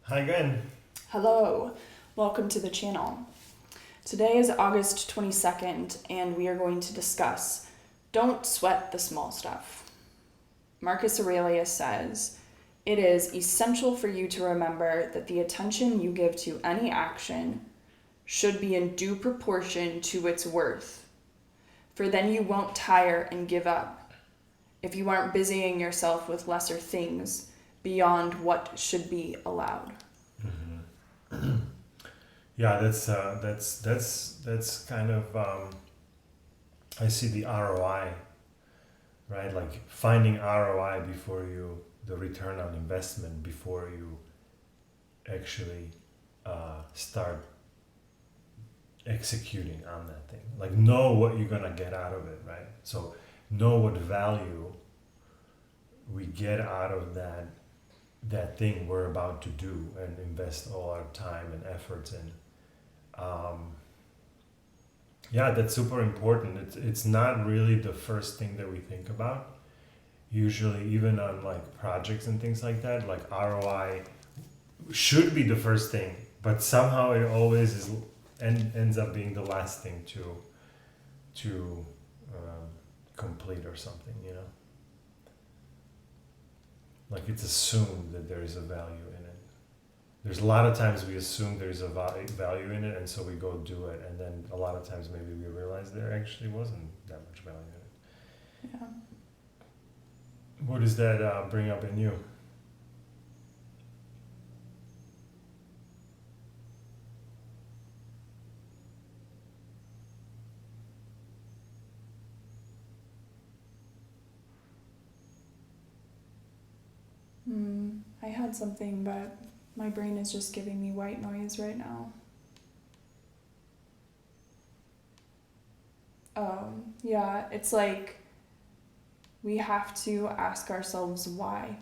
Hi again. Hello, welcome to the channel. Today is August 22nd, and we are going to discuss don't sweat the small stuff. Marcus Aurelius says, "It is essential for you to remember that the attention you give to any action should be in due proportion to its worth, for then you won't tire and give up if you aren't busying yourself with lesser things beyond what should be allowed." Yeah, that's kind of I see the ROI, right? Like finding ROI before the return on investment before you actually start executing on that thing. Like know what you're gonna get out of it, right? So know what value we get out of that thing we're about to do and invest all our time and efforts in. Yeah, that's super important. It's not really the first thing that we think about. Usually, even on like projects and things like that, like ROI should be the first thing, but somehow it always is and ends up being the last thing to complete or something. Like it's assumed that there is a value in it. There's a lot of times we assume there's a value in it, and so we go do it, and then a lot of times maybe we realize there actually wasn't that much value in it. Yeah. What does that bring up in you? I had something, but my brain is just giving me white noise right now. Yeah, it's like we have to ask ourselves why.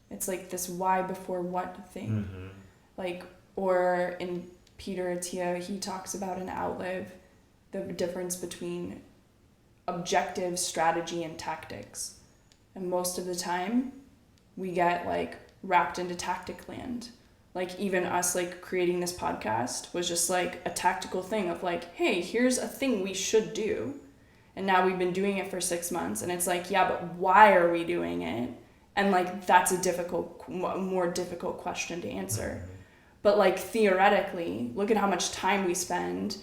It's like this why before what thing. Mm-hmm. Like, or in Peter Attia, he talks about in Outlive the difference between objective strategy and tactics. And most of the time, we get like wrapped into tactic land. Like even us like creating this podcast was just like a tactical thing of like, hey, here's a thing we should do. And now we've been doing it for 6 months, and it's like, yeah, but why are we doing it? And like that's a more difficult question to answer. Mm-hmm. But like theoretically, look at how much time we spend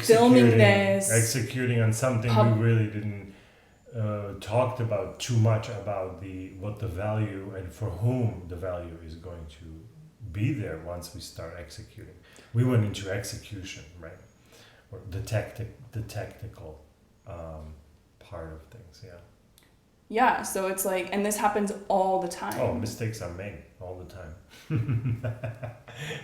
filming this, executing on something we really didn't talked about too much about what the value and for whom the value is going to be there once we start executing. We went into execution, right? Or the technical part of things, yeah. Yeah, so it's like, and this happens all the time. Oh, mistakes are made all the time.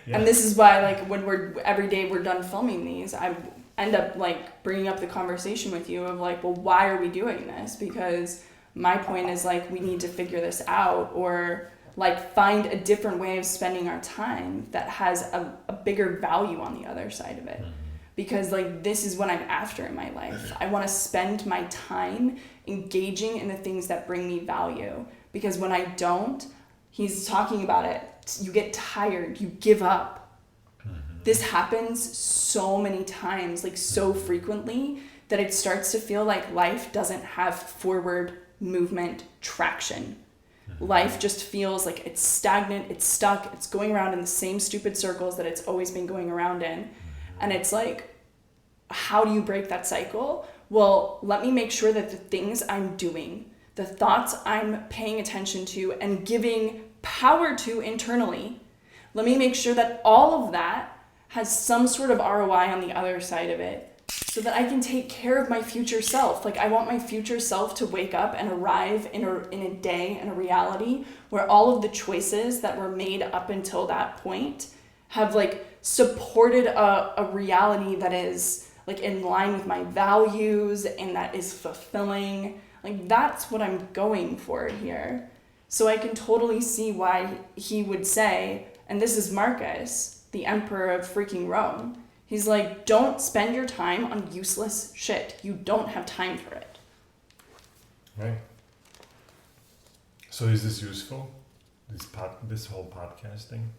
Yeah. And this is why, like, when every day we're done filming these, I end up, like, bringing up the conversation with you of, like, well, why are we doing this? Because my point is, like, we need to figure this out or, like, find a different way of spending our time that has a bigger value on the other side of it. Mm-hmm. Because, like, this is what I'm after in my life. I want to spend my time engaging in the things that bring me value. Because when I don't, he's talking about it, you get tired, you give up. Mm-hmm. This happens so many times, like so frequently, that it starts to feel like life doesn't have forward movement traction. Mm-hmm. Life just feels like it's stagnant, it's stuck, it's going around in the same stupid circles that it's always been going around in. And it's like, how do you break that cycle? Well, let me make sure that the things I'm doing, the thoughts I'm paying attention to and giving power to internally, let me make sure that all of that has some sort of ROI on the other side of it so that I can take care of my future self. Like I want my future self to wake up and arrive in a day and a reality where all of the choices that were made up until that point have like supported a reality that is like in line with my values and that is fulfilling. Like that's what I'm going for here. So I can totally see why he would say, and this is Marcus, the emperor of freaking Rome. He's like, don't spend your time on useless shit. You don't have time for it. Right. So is this useful? this whole podcast thing?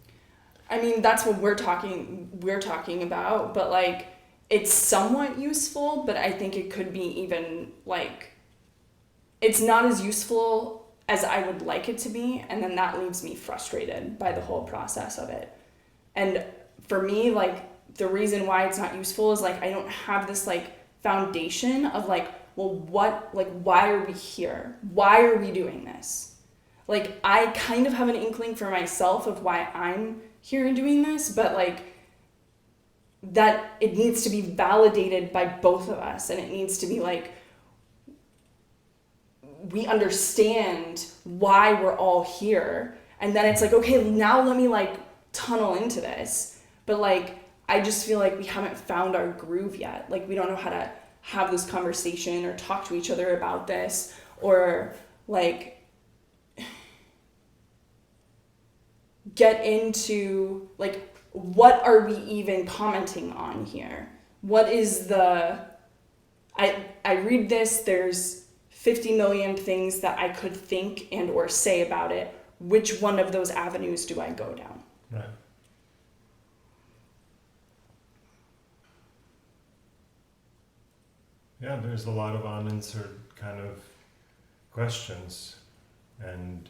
I mean, that's what we're talking about, but like it's somewhat useful, but I think it could be even like it's not as useful as I would like it to be, and then that leaves me frustrated by the whole process of it. And for me, like the reason why it's not useful is like I don't have this like foundation of like, well, why are we here? Why are we doing this? Like I kind of have an inkling for myself of why I'm here and doing this, but like that it needs to be validated by both of us, and it needs to be like we understand why we're all here, and then it's like, okay, now let me like tunnel into this. But like I just feel like we haven't found our groove yet. Like we don't know how to have this conversation or talk to each other about this, or like get into like what are we even commenting on here? What is the I read this, there's 50 million things that I could think and or say about it. Which one of those avenues do I go down? Right. Yeah, there's a lot of unanswered kind of questions, and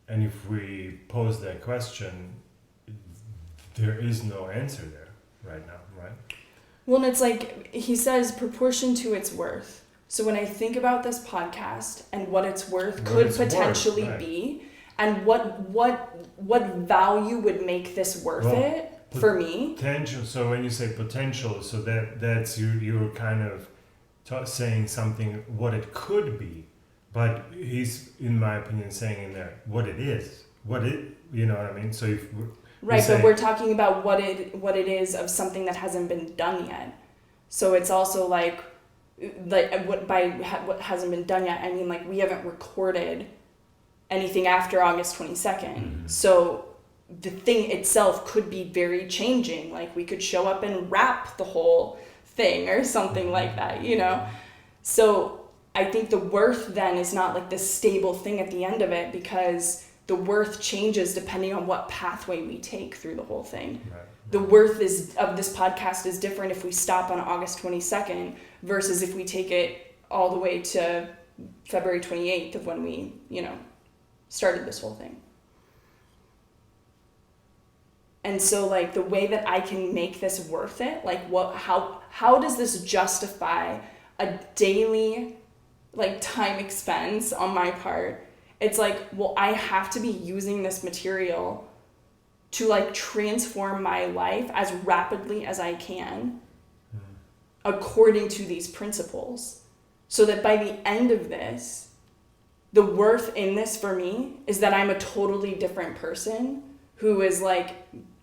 if we pose that question, there is no answer there right now, right? Well, and it's like he says, proportion to its worth. So when I think about this podcast and what it's worth could potentially be, and what value would make this worth it for me? Potential. So when you say potential, so that's you're kind of saying something what it could be, but he's, in my opinion, saying in there what it is, you know what I mean? So if right, but we're talking about what it is of something that hasn't been done yet. So it's also like what hasn't been done yet, I mean like we haven't recorded anything after August 22nd. Mm-hmm. So the thing itself could be very changing. Like we could show up and wrap the whole thing or something like that, you know? So I think the worth then is not like this stable thing at the end of it, because the worth changes depending on what pathway we take through the whole thing. Right. The worth of this podcast is different if we stop on August 22nd versus if we take it all the way to February 28th of when we, started this whole thing. And so like the way that I can make this worth it, like how does this justify a daily like time expense on my part? It's like, well, I have to be using this material to like transform my life as rapidly as I can according to these principles, so that by the end of this, the worth in this for me is that I'm a totally different person who is like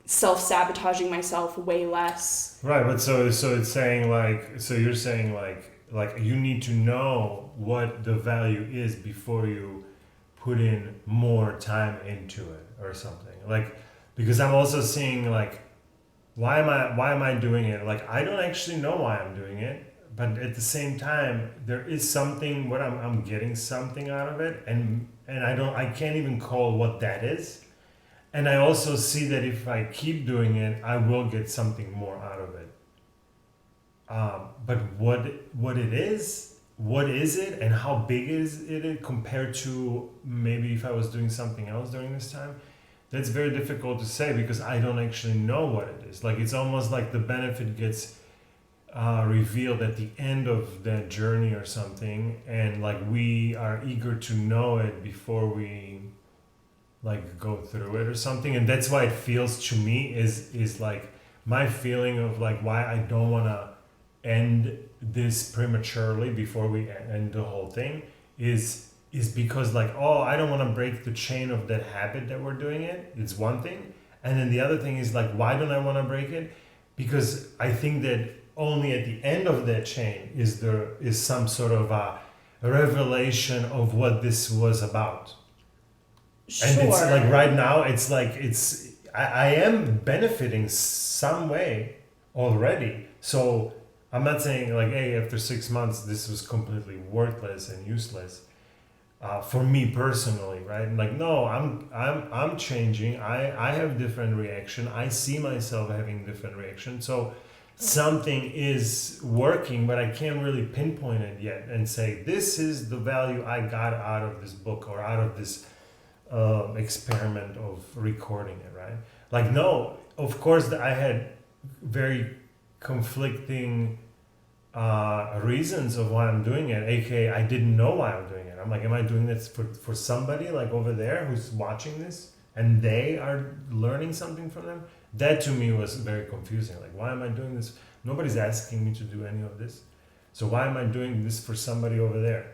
self-sabotaging myself way less. Right, but so it's saying like, so you're saying like you need to know what the value is before you put in more time into it or something. Like, because I'm also seeing like, why am I doing it? Like, I don't actually know why I'm doing it, but at the same time, there is something what I'm getting something out of it, and I can't even call what that is. And I also see that if I keep doing it, I will get something more out of it. But what it is, what is it, and how big is it compared to maybe if I was doing something else during this time? That's very difficult to say because I don't actually know what it is. Like, it's almost like the benefit gets revealed at the end of that journey or something, and like we are eager to know it before we like go through it or something. And that's why it feels to me is like my feeling of like why I don't want to end this prematurely before we end the whole thing is because like, oh, I don't want to break the chain of that habit that we're doing it. It's one thing. And then the other thing is like, why don't I want to break it? Because I think that only at the end of that chain is some sort of a revelation of what this was about. Sure. And it's like right now, it's like I am benefiting some way already. So I'm not saying like, hey, after 6 months, this was completely worthless and useless. for me personally, right? Like, no, I'm changing. I have different reaction. I see myself having different reaction. So something is working, but I can't really pinpoint it yet and say this is the value I got out of this book or out of this experiment of recording it, right? Like, no, of course I had very conflicting reasons of why I'm doing it, aka I didn't know why I'm doing it. I'm like, am I doing this for somebody like over there who's watching this and they are learning something from them? That to me was very confusing. Like, why am I doing this? Nobody's asking me to do any of this. So why am I doing this for somebody over there?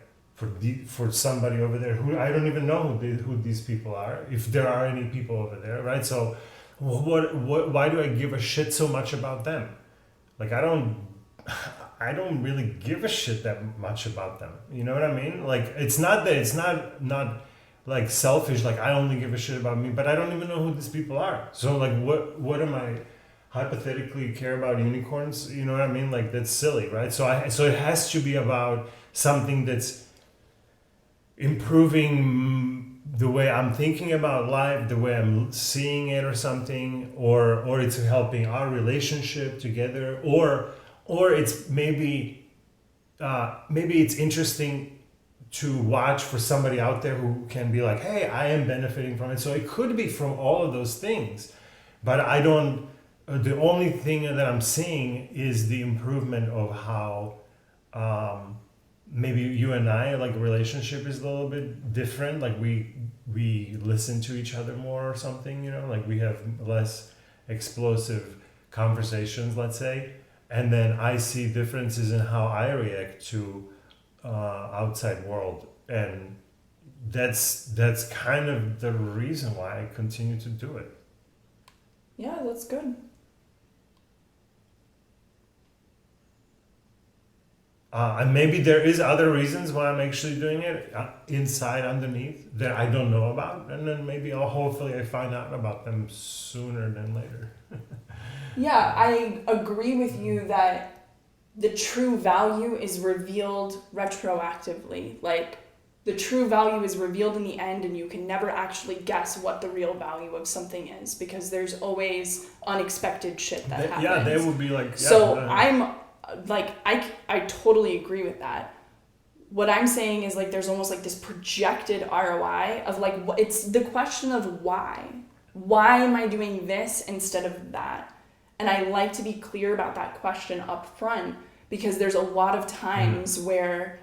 For somebody over there who I don't even know who these people are, if there are any people over there, right? So why do I give a shit so much about them? Like, I don't really give a shit that much about them. You know what I mean? Like, it's not like selfish, like I only give a shit about me, but I don't even know who these people are. So like, what am I hypothetically care about unicorns? You know what I mean? Like, that's silly, right? So it has to be about something that's improving the way I'm thinking about life, the way I'm seeing it or something, or it's helping our relationship together, or it's maybe it's interesting to watch for somebody out there who can be like, hey, I am benefiting from it. So it could be from all of those things, but I don't, the only thing that I'm seeing is the improvement of how maybe you and I, like, relationship is a little bit different. Like we listen to each other more or something, you know, like we have less explosive conversations, let's say. And then I see differences in how I react to outside world, and that's kind of the reason why I continue to do it. Yeah, that's good. And maybe there is other reasons why I'm actually doing it inside, underneath, that I don't know about, and then maybe hopefully I find out about them sooner than later. Yeah, I agree with you that the true value is revealed retroactively. Like, the true value is revealed in the end, and you can never actually guess what the real value of something is, because there's always unexpected shit that happens. Yeah, they would be like... Yeah, so I'm like, I totally agree with that. What I'm saying is, like, there's almost like this projected ROI of like, it's the question of why. Why am I doing this instead of that? And I like to be clear about that question up front, because there's a lot of times where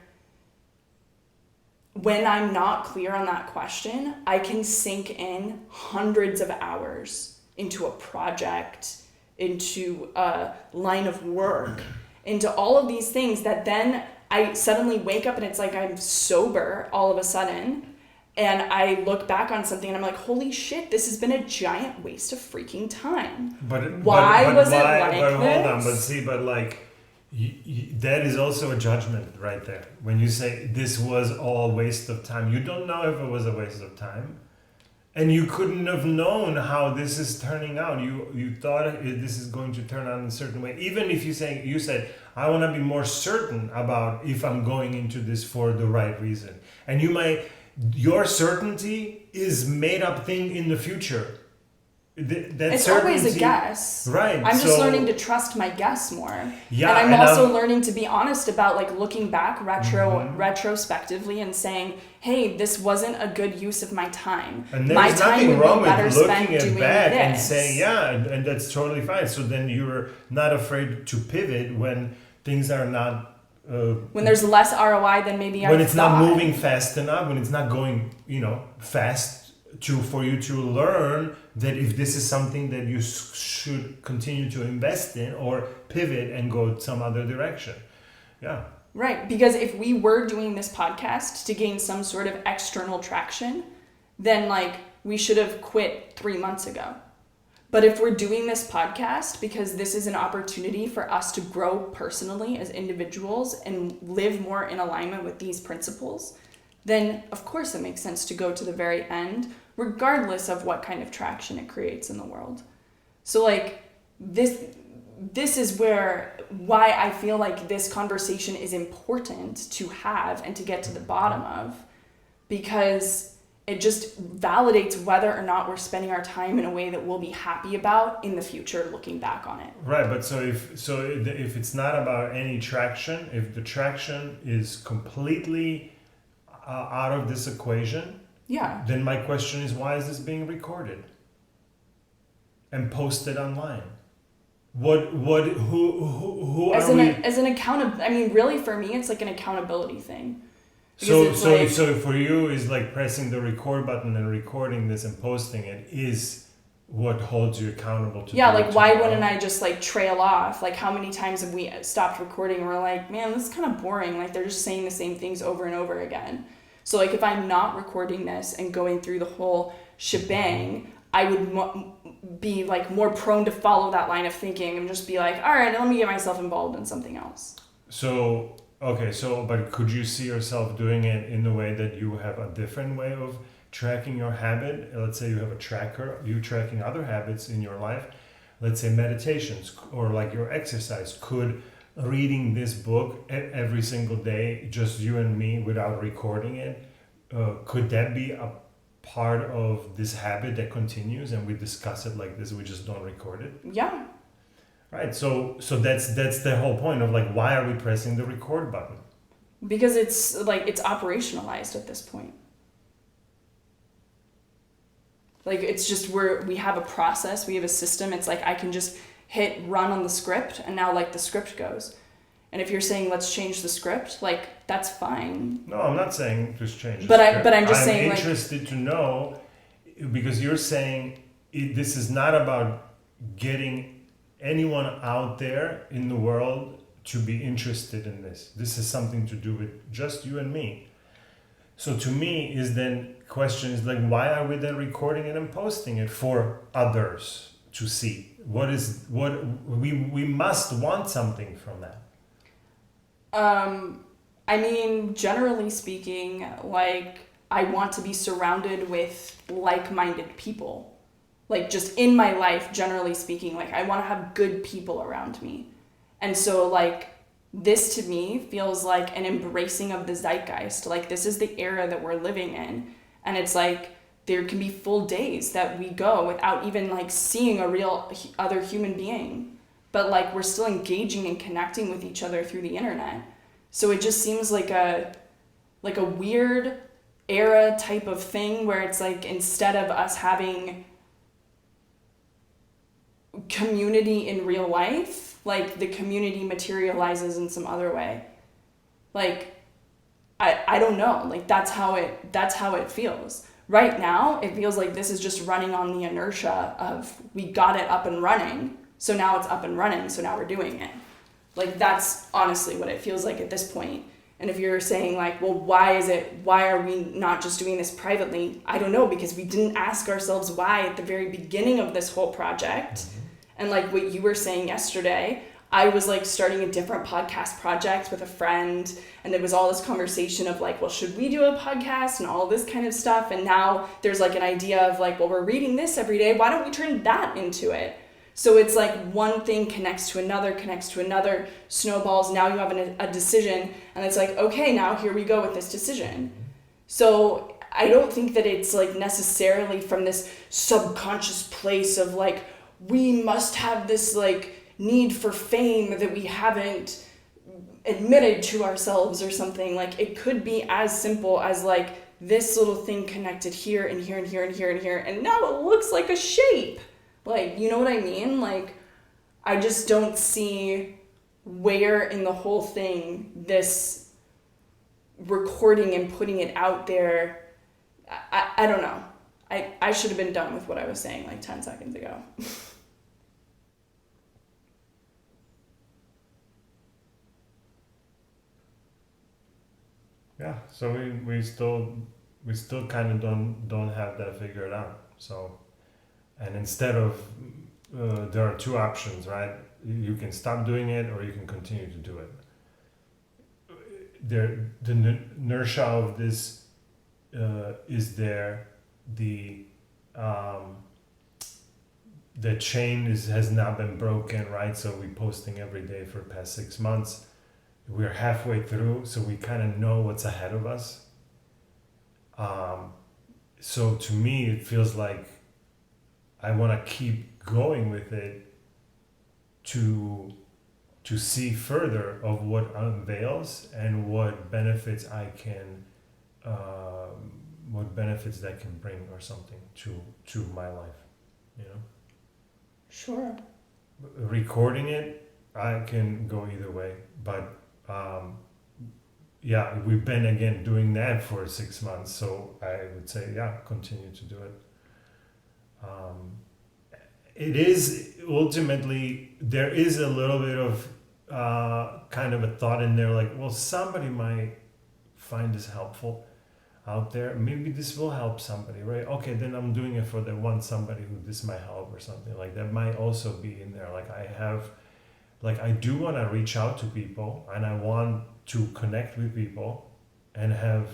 when I'm not clear on that question, I can sink in hundreds of hours into a project, into a line of work, into all of these things that then I suddenly wake up and it's like I'm sober all of a sudden. And I look back on something and I'm like, holy shit, this has been a giant waste of freaking time. Why was it like this? Hold on, but like, that is also a judgment right there. When you say this was all waste of time, you don't know if it was a waste of time. And you couldn't have known how this is turning out. You thought this is going to turn out in a certain way. Even if you said, I want to be more certain about if I'm going into this for the right reason. And your certainty is made up thing in the future. It's always a guess. Right. I'm just learning to trust my guess more. Yeah, and I'm also learning to be honest about, like, looking back retrospectively and saying, hey, this wasn't a good use of my time. And there's my time nothing wrong with looking at back and saying, yeah, and that's totally fine. So then you're not afraid to pivot when things are not... when there's less ROI than maybe when it's not moving fast enough, when it's not going, fast for you to learn that if this is something that you should continue to invest in or pivot and go some other direction. Yeah. Right, because if we were doing this podcast to gain some sort of external traction, then like we should have quit 3 months ago. But if we're doing this podcast because this is an opportunity for us to grow personally as individuals and live more in alignment with these principles, then of course it makes sense to go to the very end, regardless of what kind of traction it creates in the world. So like this is why I feel like this conversation is important to have and to get to the bottom of, because it just validates whether or not we're spending our time in a way that we'll be happy about in the future looking back on it. Right, but if it's not about any traction, if the traction is completely out of this equation, Yeah. then my question is, why is this being recorded and posted online? Who As are we? as an I mean, really for me, it's like an accountability thing. So for you, is like pressing the record button and recording this and posting it is what holds you accountable to. Yeah, like why wouldn't I just like trail off? Like how many times have we stopped recording and we're like, man, this is kind of boring. Like they're just saying the same things over and over again. So like if I'm not recording this and going through the whole shebang, I would be like more prone to follow that line of thinking and just be like, all right, let me get myself involved in something else. But could you see yourself doing it in the way that you have a different way of tracking your habit? Let's say you have a tracker, you tracking other habits in your life. Let's say meditations or like your exercise. Could reading this book every single day, just you and me without recording it, could that be a part of this habit that continues and we discuss it like this, we just don't record it? Yeah. Right, so that's the whole point of like, why are we pressing the record button? Because it's like it's operationalized at this point. Like it's just we have a process, we have a system. It's like I can just hit run on the script and now like the script goes. And if you're saying let's change the script, like that's fine. No, I'm not saying just change the script. But I'm just saying I'm interested to know, because you're saying this is not about getting anyone out there in the world to be interested in this. This is something to do with just you and me. So to me question is like, why are we then recording it and posting it for others to see? We must want something from that. I mean, generally speaking, like I want to be surrounded with like-minded people. Like just in my life, generally speaking, like I want to have good people around me. And so like this to me feels like an embracing of the zeitgeist. Like this is the era that we're living in. And it's like there can be full days that we go without even like seeing a real other human being. But like we're still engaging and connecting with each other through the internet. So it just seems like a weird era type of thing where it's like instead of us having community in real life, like the community materializes in some other way. Like I don't know, like that's how it feels. Right now it feels like this is just running on the inertia of we got it up and running, so now it's up and running, so now we're doing it. Like that's honestly what it feels like at this point. And if you're saying like, well, why are we not just doing this privately? I don't know, because we didn't ask ourselves why at the very beginning of this whole project. Mm-hmm. And like what you were saying yesterday, I was like starting a different podcast project with a friend, and there was all this conversation of like, well, should we do a podcast and all this kind of stuff? And now there's like an idea of like, well, we're reading this every day. Why don't we turn that into it? So it's like one thing connects to another, snowballs. Now you have a decision, and it's like, okay, now here we go with this decision. So I don't think that it's like necessarily from this subconscious place of like, we must have this like need for fame that we haven't admitted to ourselves or something. Like it could be as simple as like this little thing connected here and here and here and here and here, and now it looks like a shape. Like, you know what I mean? Like, I just don't see where in the whole thing this recording and putting it out there, I don't know. I should have been done with what I was saying like 10 seconds ago. Yeah, so we still kind of don't have that figured out. So, and instead of there are two options, right? You can stop doing it or you can continue to do it. The inertia of this is there. The chain has not been broken, right? So we're posting every day for the past 6 months. We're halfway through, so we kind of know what's ahead of us. So to me, it feels like I want to keep going with it to see further of what unveils and what benefits I can, what benefits that can bring or something to my life, you know. Sure. Recording it, I can go either way, but yeah, we've been again doing that for 6 months, so I would say yeah, continue to do it. It is ultimately, there is a little bit of kind of a thought in there, like, well, somebody might find this helpful out there. Maybe this will help somebody, right? Okay, then I'm doing it for the one somebody who this might help or something like that. Might also be in there. I do want to reach out to people and I want to connect with people and have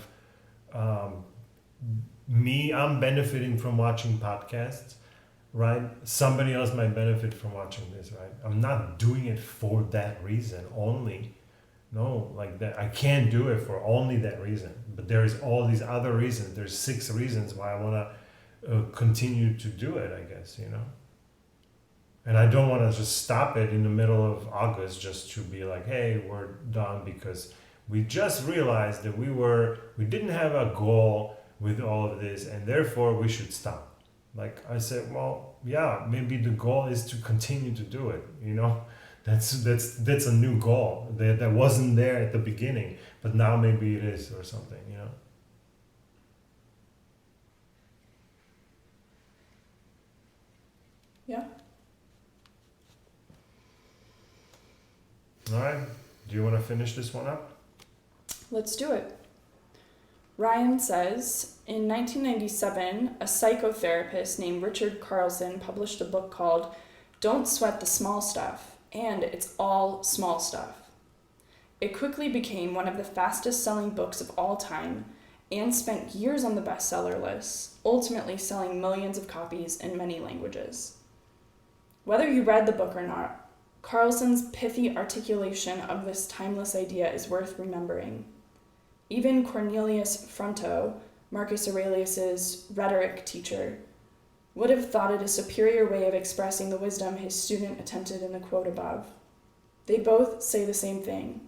I'm benefiting from watching podcasts, right? Somebody else might benefit from watching this, right? I'm not doing it for that reason only. No, like that, I can't do it for only that reason. But there is all these other reasons. There's 6 reasons why I want to continue to do it, I guess, you know? And I don't want to just stop it in the middle of August just to be like, hey, we're done because we just realized that we didn't have a goal with all of this and therefore we should stop. Like I said, well, yeah, maybe the goal is to continue to do it, you know? That's a new goal that wasn't there at the beginning, but now maybe it is or something, you know? Yeah. All right. Do you want to finish this one up? Let's do it. Ryan says, in 1997, a psychotherapist named Richard Carlson published a book called Don't Sweat the Small Stuff, and it's all small stuff. It quickly became one of the fastest selling books of all time and spent years on the bestseller list, ultimately selling millions of copies in many languages. Whether you read the book or not, Carlson's pithy articulation of this timeless idea is worth remembering. Even Cornelius Fronto, Marcus Aurelius's rhetoric teacher, would have thought it a superior way of expressing the wisdom his student attempted in the quote above. They both say the same thing.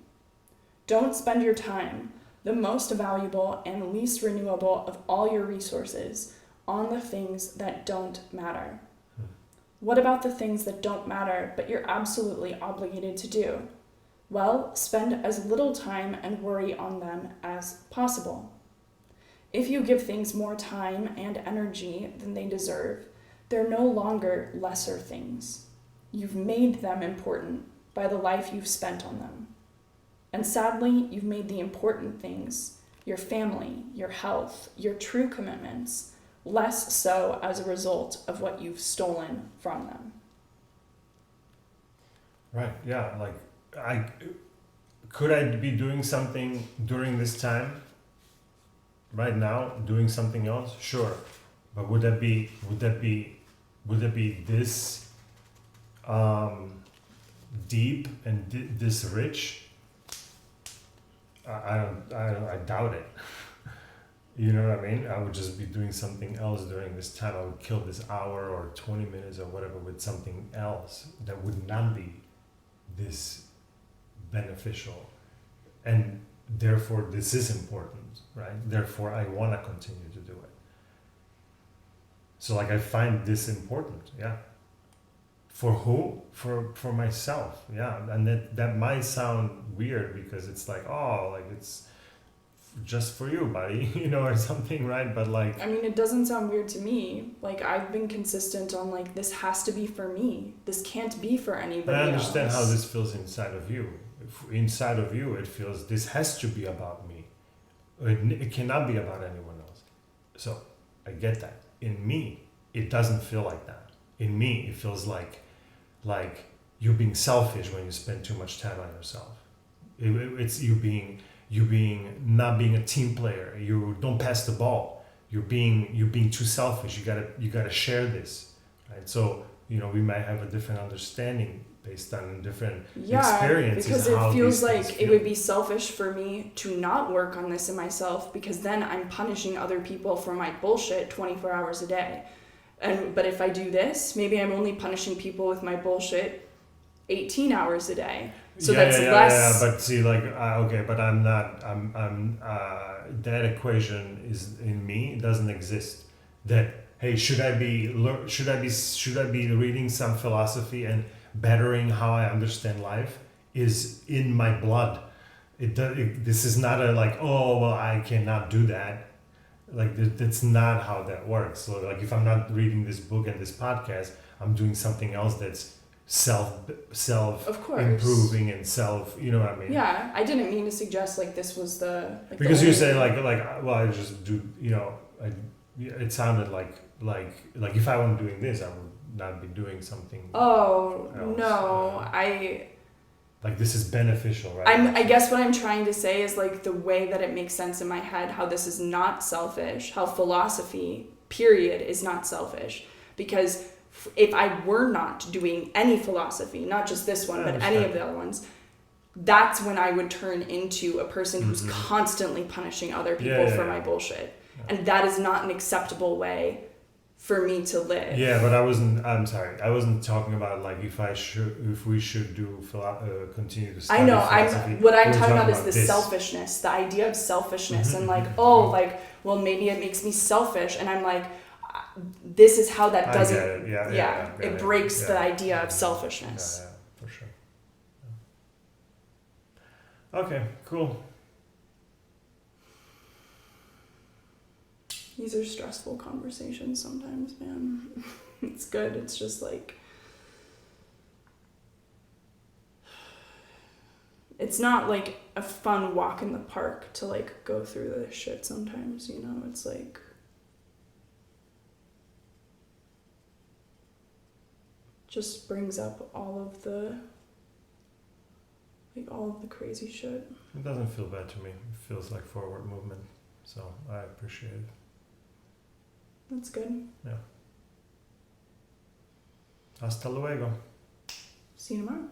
Don't spend your time, the most valuable and least renewable of all your resources, on the things that don't matter. What about the things that don't matter, but you're absolutely obligated to do? Well, spend as little time and worry on them as possible. If you give things more time and energy than they deserve, they're no longer lesser things. You've made them important by the life you've spent on them. And sadly, you've made the important things, your family, your health, your true commitments, less so as a result of what you've stolen from them. Right, yeah, like could I be doing something during this time right now, doing something else? Sure. But would that be this deep and this rich? I doubt it. You know what I mean? I would just be doing something else during this time. I would kill this hour or 20 minutes or whatever with something else that would not be this beneficial. And therefore this is important, right? Therefore I want to continue to do it. So like I find this important, yeah. For who? For myself, yeah. And that might sound weird because it's like, oh, like it's just for you, buddy, you know, or something, right? But like, I mean, it doesn't sound weird to me. Like, I've been consistent on like, this has to be for me. This can't be for anybody else. I understand how this feels inside of you. If inside of you, it feels this has to be about me. It cannot be about anyone else. So I get that. In me, it doesn't feel like that. In me, it feels like you being selfish when you spend too much time on yourself. It's you being not being a team player. You don't pass the ball. You're being too selfish. You gotta share this, right? So we might have a different understanding based on different Yeah, experiences. because it how feels these things like it feel. would be selfish for me to not work on this in myself, because then I'm punishing other people for my bullshit 24 hours a day. But if I do this, maybe I'm only punishing people with my bullshit 18 hours a day. So that's less. But see, like, okay, but I'm not. That equation is in me. It doesn't exist. That, hey, should I be reading some philosophy and bettering how I understand life is in my blood. This is not a like, oh well, I cannot do that. Like that's not how that works. So like, if I'm not reading this book and this podcast, I'm doing something else that's self Of course. improving and self. You know what I mean? Yeah, I didn't mean to suggest like this was the. Like, because you say like well, I just do. It sounded like if I weren't doing this, I would not be doing something. Oh else. no, Like this is beneficial, right? I guess what I'm trying to say is like the way that it makes sense in my head, how this is not selfish, how philosophy, period, is not selfish. Because if I were not doing any philosophy, not just this one, but any of the other ones, that's when I would turn into a person who's constantly punishing other people for my bullshit. Yeah. And that is not an acceptable way for me to live. Yeah, but I'm sorry. I wasn't talking about like if we should do continue to study philosophy. What I'm talking about is the selfishness, the idea of selfishness, and like, well, maybe it makes me selfish, and I'm like, this is how that doesn't. I get it. It breaks the idea of selfishness. Yeah, for sure. Yeah. Okay, cool. These are stressful conversations sometimes, man. It's good. It's just like, it's not like a fun walk in the park to like go through this shit sometimes, it's like, just brings up all of the crazy shit. It doesn't feel bad to me. It feels like forward movement. So I appreciate it. That's good. Yeah. Hasta luego. See you tomorrow.